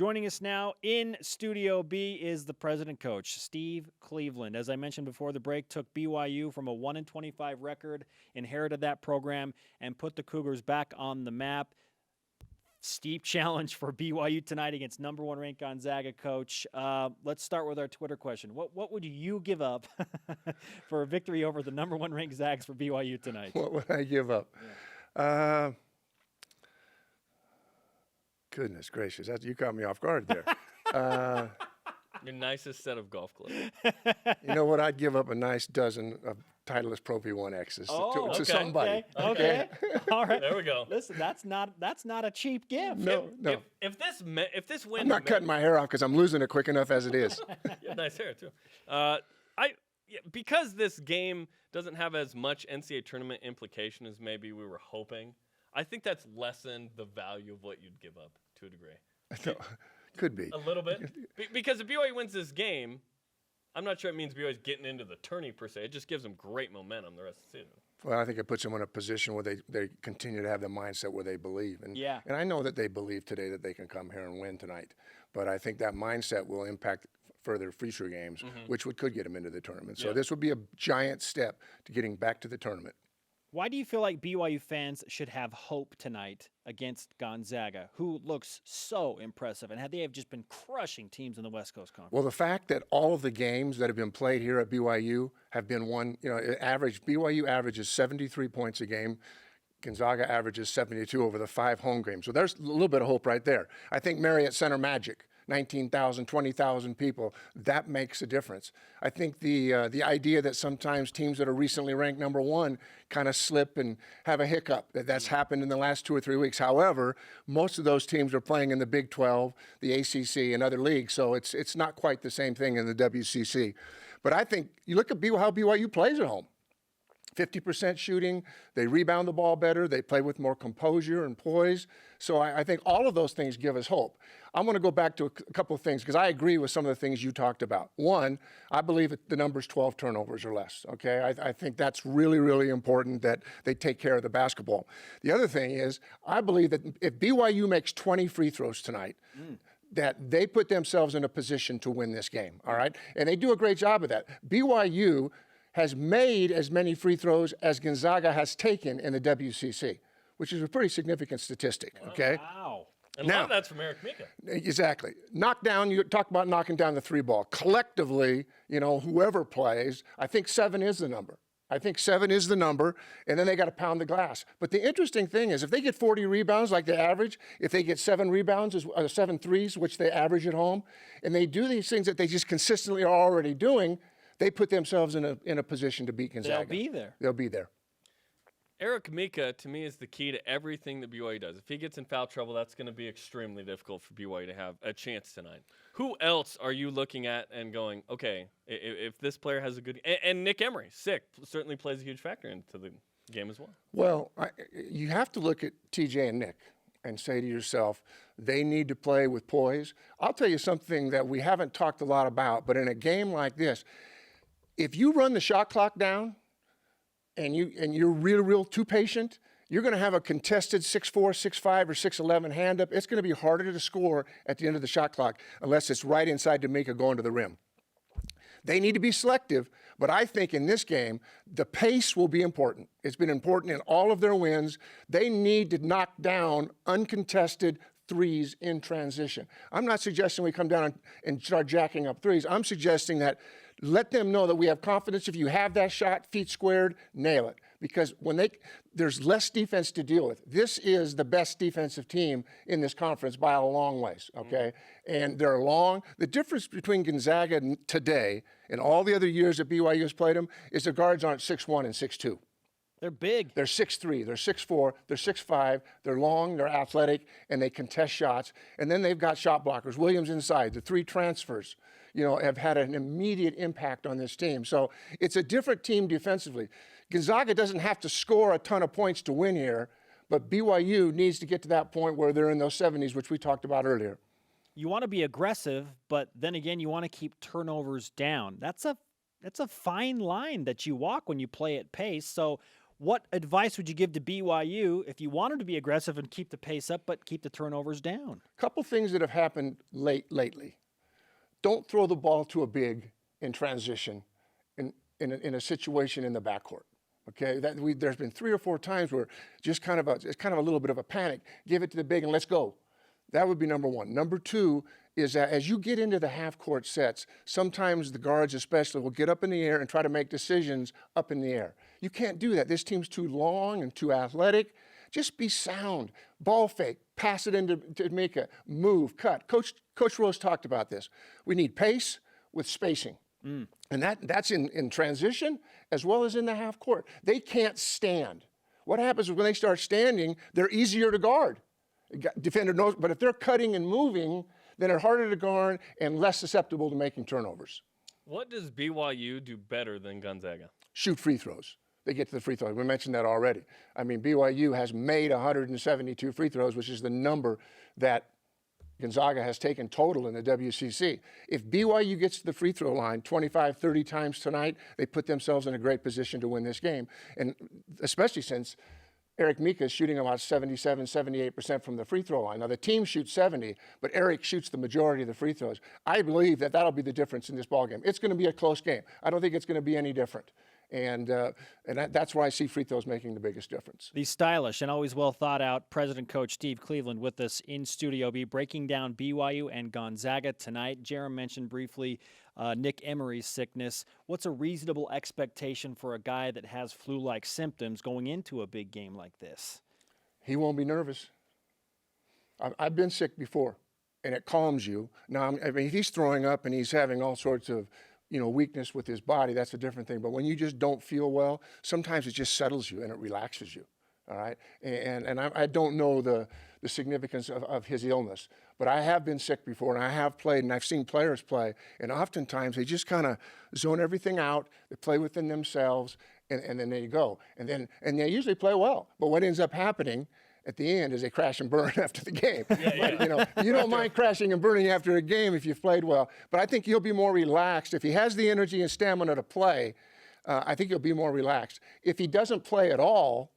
Joining us now in Studio B is the president coach, Steve Cleveland. As I mentioned before the break, took BYU from a 1-25 record, inherited that program, and put the Cougars back on the map. Steep challenge for BYU tonight against number 1 ranked Gonzaga, coach. Let's start with our Twitter question. What would you give up for a victory over the number 1 ranked Zags for BYU tonight? What would I give up? Yeah. Goodness gracious, you caught me off guard there. Your nicest set of golf clubs. You know what? I'd give up a nice dozen of Titleist Pro V1Xs to somebody. Okay. All right. There we go. Listen, that's not a cheap gift. No. If this win, I'm not cutting my hair off because I'm losing it quick enough as it is. You have nice hair too. Because this game doesn't have as much NCAA tournament implication as maybe we were hoping, I think that's lessened the value of what you'd give up to a degree. Could be. A little bit. Because if BYU wins this game, I'm not sure it means BYU's getting into the tourney per se. It just gives them great momentum the rest of the season. Well, I think it puts them in a position where they continue to have the mindset where they believe. And I know that they believe today that they can come here and win tonight. But I think that mindset will impact further future games, which could get them into the tournament. So this would be a giant step to getting back to the tournament. Why do you feel like BYU fans should have hope tonight against Gonzaga, who looks so impressive, and they have just been crushing teams in the West Coast Conference? Well, the fact that all of the games that have been played here at BYU have been won, BYU averages 73 points a game. Gonzaga averages 72 over the 5 home games. So there's a little bit of hope right there. I think Marriott Center Magic, 19,000, 20,000 people, that makes a difference. I think the idea that sometimes teams that are recently ranked number 1 kind of slip and have a hiccup, that's happened in the last 2 or 3 weeks. However, most of those teams are playing in the Big 12, the ACC, and other leagues, so it's not quite the same thing in the WCC. But I think you look at how BYU plays at home. 50% shooting, they rebound the ball better, they play with more composure and poise. So I think all of those things give us hope. I'm going to go back to a couple of things because I agree with some of the things you talked about. One, I believe the number's 12 turnovers or less, okay? I think that's really, really important that they take care of the basketball. The other thing is I believe that if BYU makes 20 free throws tonight, that they put themselves in a position to win this game, all right? And they do a great job of that. BYU has made as many free throws as Gonzaga has taken in the WCC, which is a pretty significant statistic, okay? Wow. And a lot of that's from Eric Mika. Exactly. You talk about knocking down the 3 ball. Collectively, whoever plays, I think 7 is the number. And then they got to pound the glass. But the interesting thing is if they get 40 rebounds like they average, if they get 7 rebounds, 7 threes, which they average at home, and they do these things that they just consistently are already doing, they put themselves in a position to beat Gonzaga. They'll be there. Eric Mika, to me, is the key to everything that BYU does. If he gets in foul trouble, that's going to be extremely difficult for BYU to have a chance tonight. Who else are you looking at and going, okay, if this player has a good – and Nick Emery, certainly plays a huge factor into the game as well. Well, you have to look at TJ and Nick and say to yourself, they need to play with poise. I'll tell you something that we haven't talked a lot about, but in a game like this – if you run the shot clock down and you're real too patient, you're going to have a contested 6'4", 6'5", or 6'11" hand up. It's going to be harder to score at the end of the shot clock unless it's right inside D'Amica going to the rim. They need to be selective, but I think in this game, the pace will be important. It's been important in all of their wins. They need to knock down uncontested threes in transition. I'm not suggesting we come down and start jacking up threes. I'm suggesting that let them know that we have confidence. If you have that shot, feet squared, nail it. Because there's less defense to deal with. This is the best defensive team in this conference by a long ways, okay? And they're long. The difference between Gonzaga today and all the other years that BYU has played them is the guards aren't 6'1" and 6'2". They're big. They're 6'3", they're 6'4", they're 6'5", they're long, they're athletic, and they contest shots. And then they've got shot blockers. Williams inside, the 3 transfers, have had an immediate impact on this team. So it's a different team defensively. Gonzaga doesn't have to score a ton of points to win here, but BYU needs to get to that point where they're in those 70s, which we talked about earlier. You want to be aggressive, but then again, you want to keep turnovers down. That's a fine line that you walk when you play at pace. So What advice would you give to BYU if you wanted to be aggressive and keep the pace up, but keep the turnovers down? Couple things that have happened lately. Don't throw the ball to a big in transition in a situation in the backcourt. Okay, there's been 3 or 4 times where just it's kind of a little bit of a panic. Give it to the big and let's go. That would be number one. Number two is that as you get into the half-court sets, sometimes the guards especially will get up in the air and try to make decisions up in the air. You can't do that. This team's too long and too athletic. Just be sound. Ball fake. Pass it into Mika. Move. Cut. Coach Rose talked about this. We need pace with spacing. And that's in transition as well as in the half court. They can't stand. What happens is when they start standing, they're easier to guard. Defender knows, but if they're cutting and moving, then they're harder to guard and less susceptible to making turnovers. What does BYU do better than Gonzaga? Shoot free throws. They get to the free throws. We mentioned that already. I mean, BYU has made 172 free throws, which is the number that Gonzaga has taken total in the WCC. If BYU gets to the free throw line 25, 30 times tonight, they put themselves in a great position to win this game. And especially since Eric Mika is shooting about 77, 78% from the free throw line. Now, the team shoots 70, but Eric shoots the majority of the free throws. I believe that that'll be the difference in this ballgame. It's going to be a close game. I don't think it's going to be any different. And that's where I see free throws making the biggest difference. The stylish and always well thought out President Coach Steve Cleveland with us in Studio B, breaking down BYU and Gonzaga tonight. Jerem mentioned briefly Nick Emery's sickness. What's a reasonable expectation for a guy that has flu-like symptoms going into a big game like this? He won't be nervous. I've been sick before, and it calms you. Now, I mean, if he's throwing up and he's having all sorts of weakness with his body, that's a different thing. But when you just don't feel well, sometimes it just settles you and it relaxes you, all right? And I don't know the significance of his illness, but I have been sick before, and I have played, and I've seen players play, and oftentimes they just kind of zone everything out, they play within themselves, and then they go. And they usually play well. But what ends up happening at the end is they crash and burn after the game. But, you don't mind crashing and burning after a game if you've played well. But I think he'll be more relaxed. If he has the energy and stamina to play, I think he'll be more relaxed. If he doesn't play at all,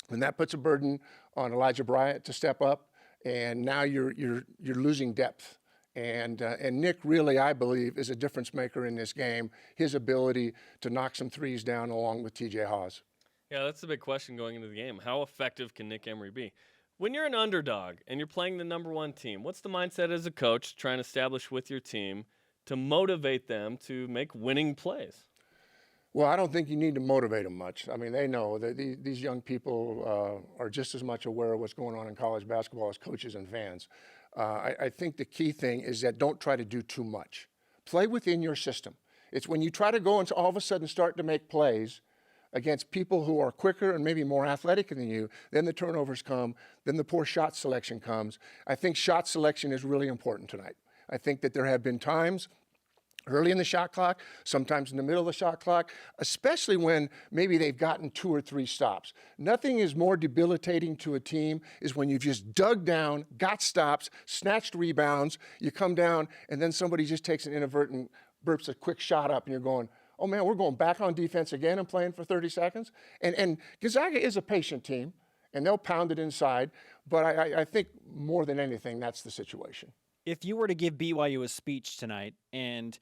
then that puts a burden on Elijah Bryant to step up, and now you're losing depth. And Nick really, I believe, is a difference maker in this game. His ability to knock some threes down along with TJ Haws. Yeah, that's the big question going into the game. How effective can Nick Emery be? When you're an underdog and you're playing the #1 team, what's the mindset as a coach trying to establish with your team to motivate them to make winning plays? Well, I don't think you need to motivate them much. I mean, they know that these young people are just as much aware of what's going on in college basketball as coaches and fans. I think the key thing is that don't try to do too much. Play within your system. It's when you try to go and all of a sudden start to make plays against people who are quicker and maybe more athletic than you, then the turnovers come, then the poor shot selection comes. I think shot selection is really important tonight. I think that there have been times early in the shot clock, sometimes in the middle of the shot clock, especially when maybe they've gotten 2 or 3 stops. Nothing is more debilitating to a team is when you've just dug down, got stops, snatched rebounds, you come down, and then somebody just takes an inadvertent, burps a quick shot up, and you're going, oh man, we're going back on defense again and playing for 30 seconds. And Gonzaga is a patient team, and they'll pound it inside. But I think more than anything, that's the situation. If you were to give BYU a speech tonight, and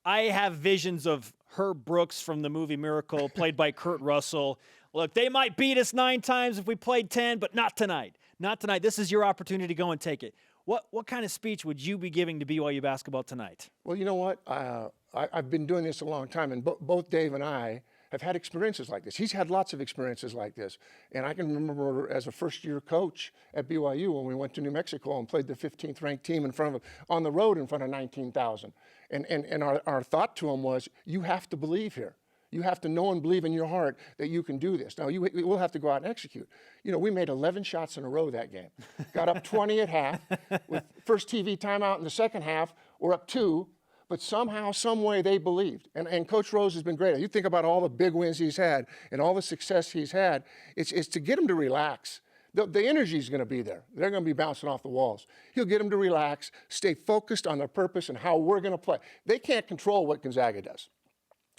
I have visions of Herb Brooks from the movie Miracle, played by Kurt Russell. Look, they might beat us 9 times if we played 10, but not tonight. Not tonight. This is your opportunity to go and take it. What kind of speech would you be giving to BYU basketball tonight? Well, you know what? I've been doing this a long time, and both Dave and I have had experiences like this. He's had lots of experiences like this. And I can remember as a first-year coach at BYU when we went to New Mexico and played the 15th ranked team on the road in front of 19,000. And our thought to him was, you have to believe here. You have to know and believe in your heart that you can do this. Now, we'll have to go out and execute. We made 11 shots in a row that game. Got up 20 at half. With first TV timeout in the second half, we're up 2. But somehow, some way, they believed. And Coach Rose has been great. You think about all the big wins he's had and all the success he's had. It's to get him to relax. The energy is going to be there. They're going to be bouncing off the walls. He'll get them to relax, stay focused on their purpose and how we're going to play. They can't control what Gonzaga does.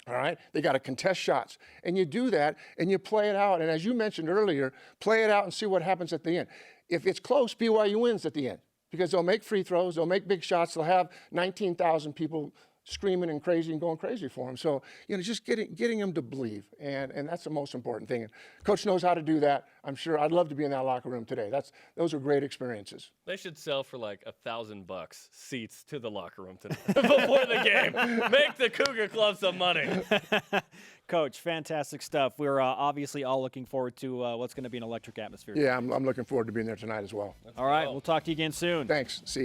All right, they got to contest shots, and you do that, and you play it out. And as you mentioned earlier, play it out and see what happens at the end. If it's close, BYU wins at the end because they'll make free throws, they'll make big shots, they'll have 19,000 people screaming and crazy and going crazy for them. So, just getting them to believe, and that's the most important thing. And Coach knows how to do that. I'm sure I'd love to be in that locker room today. Those are great experiences. They should sell for like $1,000 seats to the locker room tonight before the game. Make the Cougar Club some money. Coach, fantastic stuff. We're obviously all looking forward to what's going to be an electric atmosphere. Yeah, I'm looking forward to being there tonight as well. All right, we'll talk to you again soon. Thanks. See you.